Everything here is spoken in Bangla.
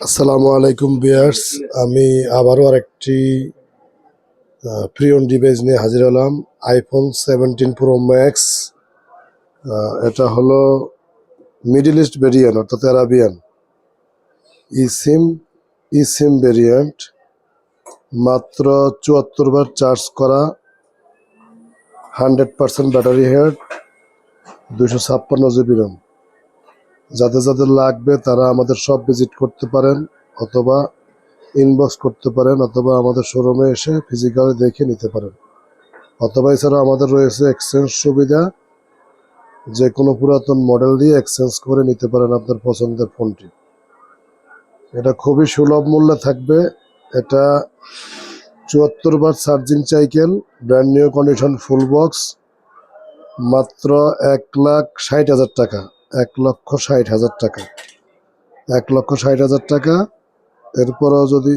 আসসালামু আলাইকুম ভিউয়ার্স। আমি আবারও আরেকটি প্রিয়ন ডিভাইস নিয়ে হাজির হলাম। IPhone 17 pro max. এটা হলো মিডল ইস্ট ভেরিয়েন্ট, অর্থাৎ অ্যারাবিয়ান ইসিম ইসিম ভেরিয়েন্ট। মাত্র ৭৪ বার চার্জ করা, 100% ব্যাটারি হেড, 256 GB র্যাম। যাদের যাদের লাগবে তারা আমাদের শপ ভিজিট করতে পারেন, অথবা ইনবক্স করতে পারেন, অথবা আমাদের শোরুমে এসে ফিজিক্যালি দেখে নিতে পারেন। অথবা এছাড়া আমাদের রয়েছে এক্সচেঞ্জ সুবিধা। যে কোনো পুরাতন মডেল দিয়ে এক্সচেঞ্জ করে নিতে পারেন আপনার পছন্দের ফোনটি। এটা খুবই সুলভ মূল্যে থাকবে। এটা ৭৪ বার charging cycle, brand new condition, full box, মাত্র ১,৬০,০০০ টাকা। ১,৬০,০০০ টাকা, ১,৬০,০০০ টাকা। এরপরেও যদি